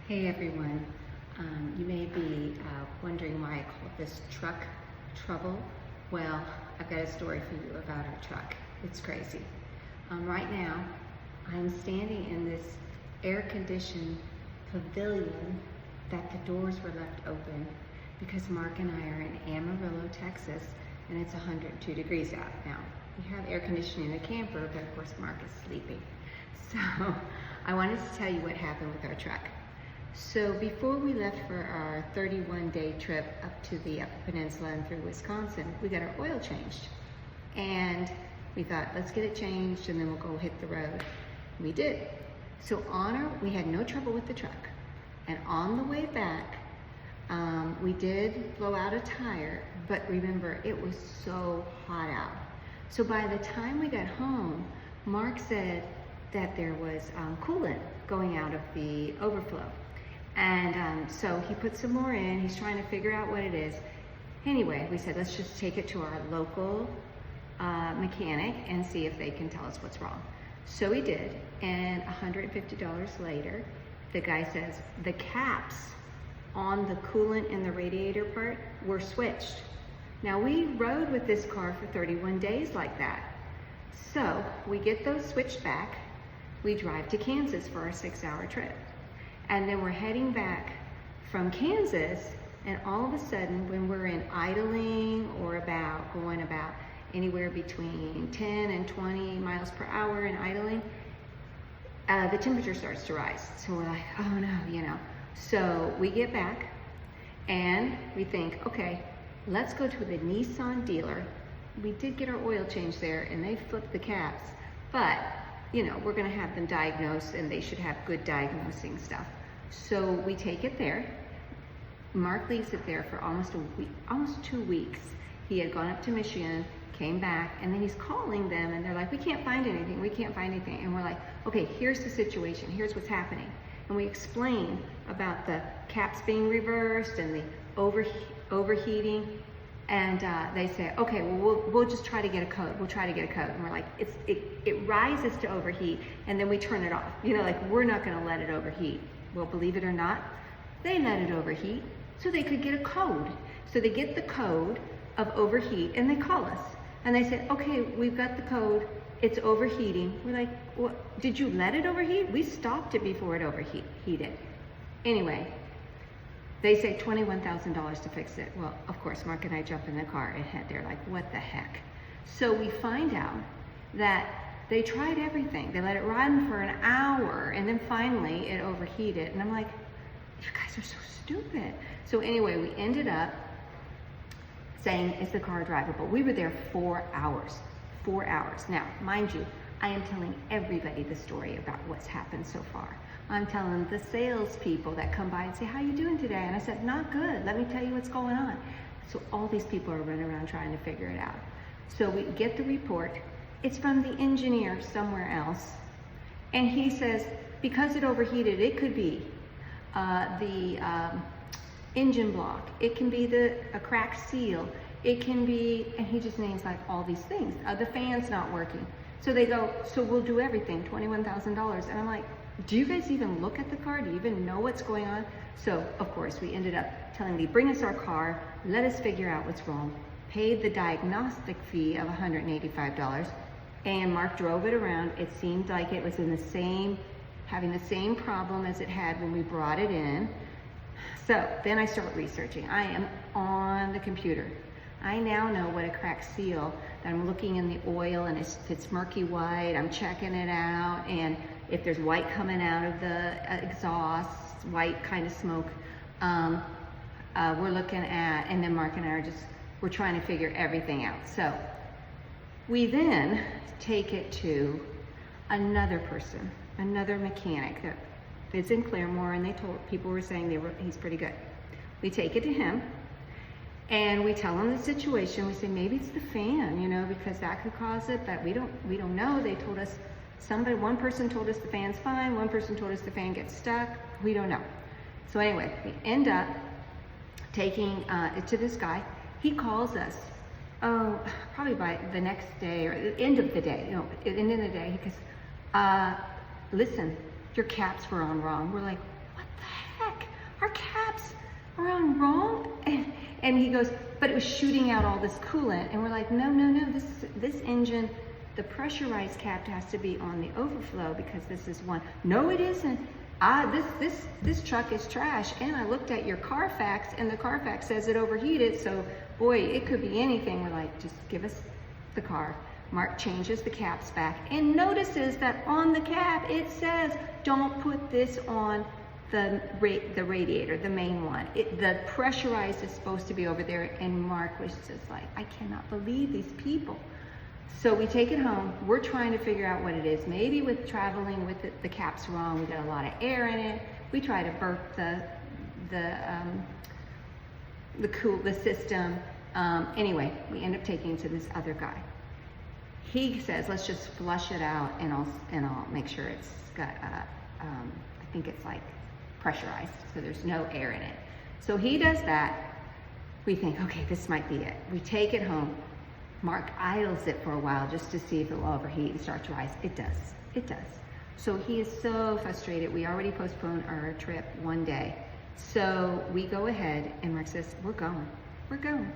Hey everyone, you may be wondering why I call this truck trouble. Well, I've got a story for you about our truck. It's crazy. Right now, I'm standing in this air-conditioned pavilion that the doors were left open because Mark and I are in Amarillo, Texas, and it's 102 degrees out now. We have air conditioning in the camper, but of course Mark is sleeping. So I wanted to tell you what happened with our truck. So before we left for our 31-day trip up to the Upper Peninsula and through Wisconsin, we got our oil changed. And we thought, let's get it changed and then we'll go hit the road. We did. So we had no trouble with the truck. And on the way back, we did blow out a tire, but remember, it was so hot out. So by the time we got home, Mark said that there was coolant going out of the overflow. And so he put some more in. He's trying to figure out what it is. Anyway, we said, let's just take it to our local mechanic and see if they can tell us what's wrong. So we did, and $150 later, the guy says the caps on the coolant in the radiator part were switched. Now we rode with this car for 31 days like that. So we get those switched back. We drive to Kansas for our 6-hour trip. And then we're heading back from Kansas, and all of a sudden, when we're in idling or going about anywhere between 10 and 20 miles per hour in idling, the temperature starts to rise. So we're like, oh no, So we get back and we think, okay, let's go to the Nissan dealer. We did get our oil change there and they flipped the caps, but we're gonna have them diagnosed and they should have good diagnosing stuff. So we take it there. Mark leaves it there for almost 2 weeks. He had gone up to Michigan, came back, and then he's calling them and they're like, we can't find anything, we can't find anything. And we're like, okay, here's the situation, here's what's happening. And we explain about the caps being reversed and the overheating. And they say, okay, well, we'll just try to get a code. We'll try to get a code. And we're like, it rises to overheat, and then we turn it off. We're not gonna let it overheat. Well, believe it or not, they let it overheat so they could get a code. So they get the code of overheat and they call us. And they say, okay, we've got the code, it's overheating. We're like, well, did you let it overheat? We stopped it before it overheated. Anyway, they say $21,000 to fix it. Well, of course, Mark and I jump in the car and they're like, what the heck? So we find out that they tried everything. They let it run for an hour and then finally it overheated. And I'm like, you guys are so stupid. So anyway, we ended up saying, is the car drivable? We were there 4 hours. 4 hours. Now, mind you, I am telling everybody the story about what's happened so far. I'm telling the salespeople that come by and say, how you doing today? And I said, not good. Let me tell you what's going on. So all these people are running around trying to figure it out. So we get the report. It's from the engineer somewhere else. And he says, because it overheated, it could be the engine block. It can be a cracked seal. It can be, and he just names like all these things. The fan's not working. So they go, so we'll do everything, $21,000. And I'm like, do you guys even look at the car? Do you even know what's going on? So of course we ended up telling them, bring us our car, let us figure out what's wrong. Paid the diagnostic fee of $185. And Mark drove it around. It seemed like it was having the same problem as it had when we brought it in. So then I start researching. I am on the computer. I now know what a cracked seal, that I'm looking in the oil and it's murky white, I'm checking it out, and if there's white coming out of the exhaust, white kind of smoke, we're looking at, and then Mark and I we're trying to figure everything out. So we then take it to another person, another mechanic that is in Claremore, and people were saying he's pretty good. We take it to him and we tell him the situation. We say, maybe it's the fan, because that could cause it, but we don't know. They told us, one person told us the fan's fine, one person told us the fan gets stuck. We don't know. So anyway, we end up taking it to this guy. He calls us, probably by the next day or the end of the day, at the end of the day, he goes, listen, your caps were on wrong. We're like, what the our caps are on wrong? And he goes, but it was shooting out all this coolant. And we're like, no, this engine, the pressurized cap has to be on the overflow because this is one. No, it isn't. This truck is trash. And I looked at your Carfax, and the Carfax says it overheated. So, boy, it could be anything. We're like, just give us the car. Mark changes the caps back and notices that on the cap it says, don't put this on the radiator, the main one. The pressurized is supposed to be over there, and Mark was just like, I cannot believe these people. So we take it home. We're trying to figure out what it is. Maybe with traveling with the cap's wrong, we got a lot of air in it. We try to burp the system. Anyway, we end up taking it to this other guy. He says, let's just flush it out, and I'll make sure it's got, I think it's like pressurized, so there's no air in it. So he does that. We think, okay, this might be it. We take it home. Mark idles it for a while just to see if it will overheat and start to rise. It does. It does. So he is so frustrated. We already postponed our trip one day. So we go ahead, and Mark says, we're going. We're going.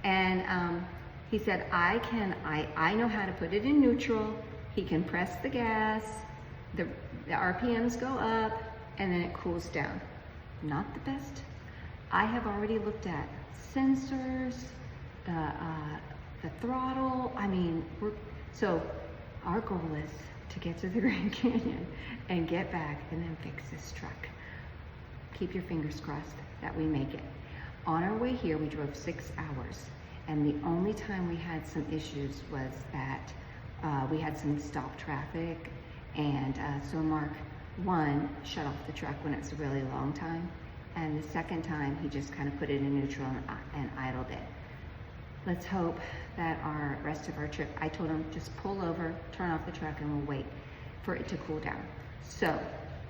And he said, I know how to put it in neutral. He can press the gas. The RPMs go up, and then it cools down. Not the best. I have already looked at sensors, the throttle. I mean, so our goal is to get to the Grand Canyon and get back and then fix this truck. Keep your fingers crossed that we make it. On our way here, we drove 6 hours, and the only time we had some issues was that we had some stop traffic, and so Mark, one, shut off the truck when it's a really long time, and the second time he just kind of put it in neutral and idled it. Let's hope that our rest of our trip, I told him, just pull over, turn off the truck, and we'll wait for it to cool down. So,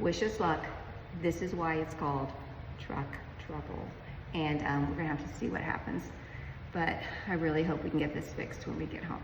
wish us luck. This is why it's called truck trouble. And we're gonna have to see what happens. But I really hope we can get this fixed when we get home.